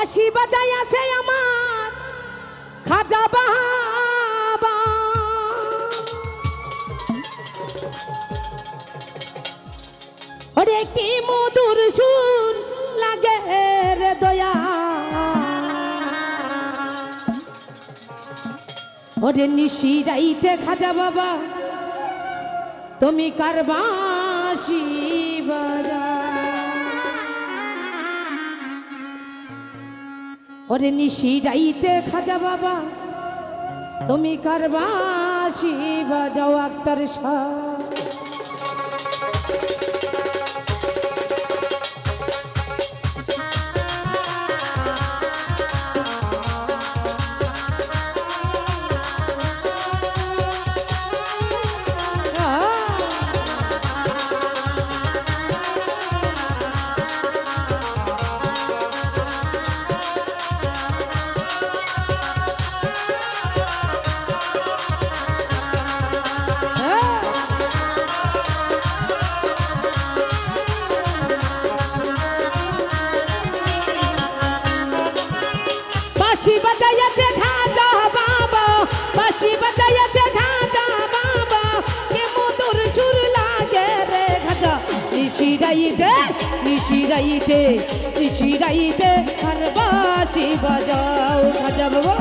বাঁশি বাজাইয়াছে আমার খাজা বাবা ওরে কি মধুর সুর লাগে রে দয়া ওরে নিশি রাইতে খাজা বাবা তুমি কার বাঁশি বাজা ওরে নিশি রাইতে খাজা বাবা তুমি কার বাঁশি বাজাও আক্তার শাহ বাঁশি বাজাইয়াছে খাজা বাবা বাঁশি বাজাইয়াছে খাজা বাবা কে মধুর সুর লাগে রে খাজা নিশি রাইতে আর বাঁশি বাজাও খাজা বাবা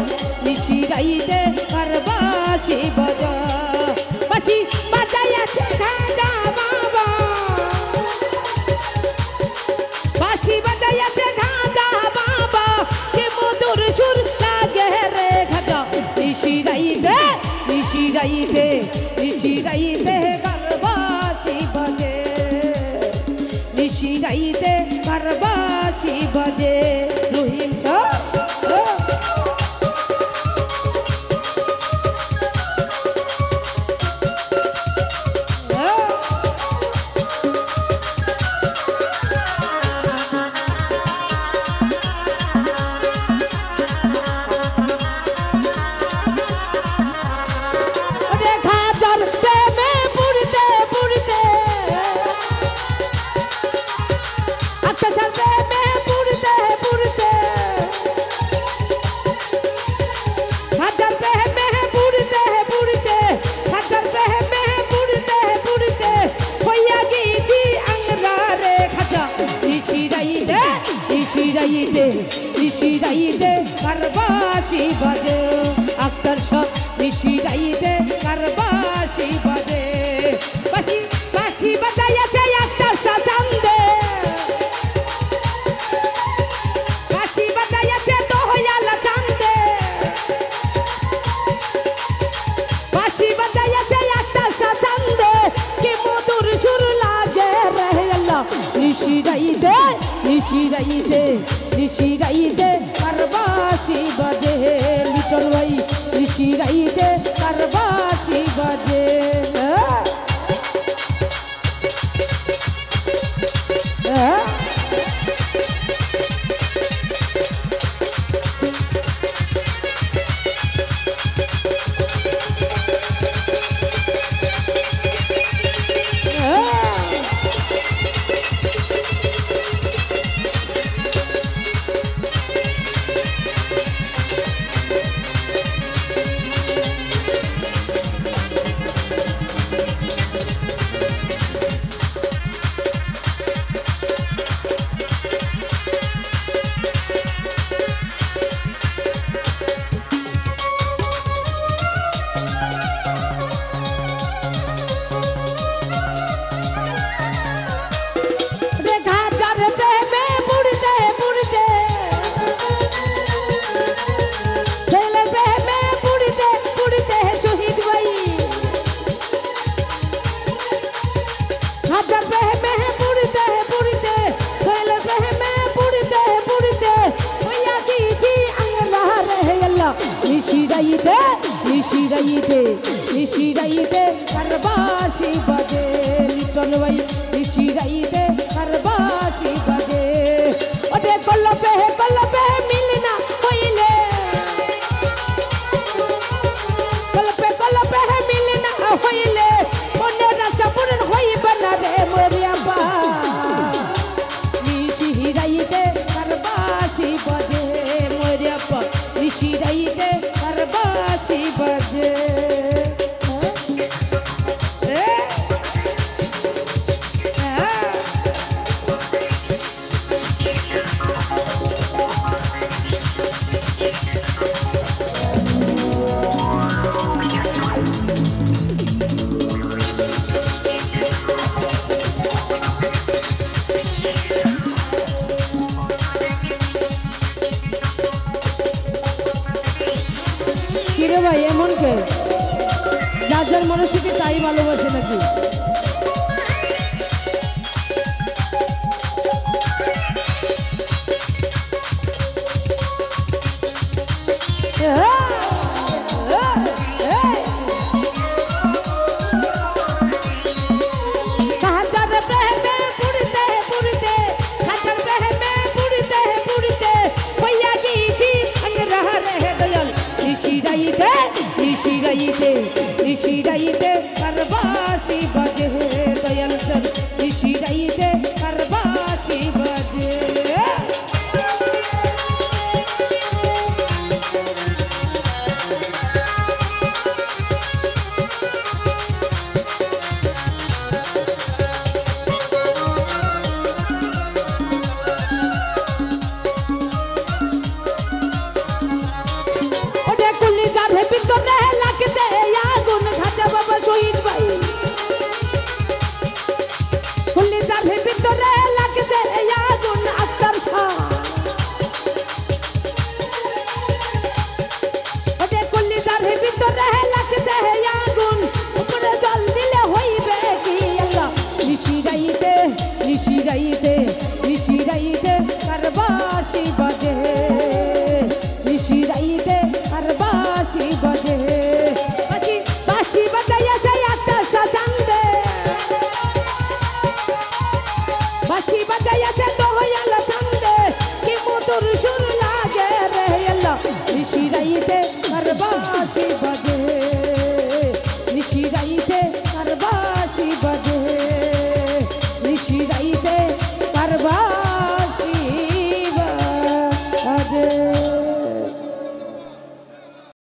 নিশি রাইতে আর বাঁশি বাজাও বাঁশি বাজাইয়াছে খাজা বাবা বাঁশি বাজাইয়াছে খাজা বাবা কে মধুর সুর লাগে রে খাজা নিশি রাইতে কার বাঁশি বাজে নিশি রাইতে কার বাঁশি বাজে রহিম ছ নিশি রাইতে কার বাঁশি বাজে আক্তার শাহ নিশি রাইতে কার বাঁশি বাজে বাঁশি বাজাইয়াছে আক্তার শাহ চান্দে বাঁশি বাজাইয়াছে দোহাইয়াল চান্দে বাঁশি বাজাইয়াছে আক্তার শাহ চান্দে কি মধুর সুর লাগে রে আল্লাহ নিশি রাইতে কার বাঁশি বাজে লিটন ভাই নিশি রাইতে কার বাঁশি বাজে নিশি রাইতে কার বাঁশি বাজে লিটন ভাই নিশি রাইতে কার বাঁশি বাজে ওরে কলপে মিলনা হইলে কলপে মিলনা হইলে মনের আশা পূরণ হইবে না রে মরিয়া বা নিশি রাইতে কার বাঁশি বাজে ভাই এমন কে যার যার মনস্থিতি তাই ভালোবাসে নাকি? নিশিরাইতে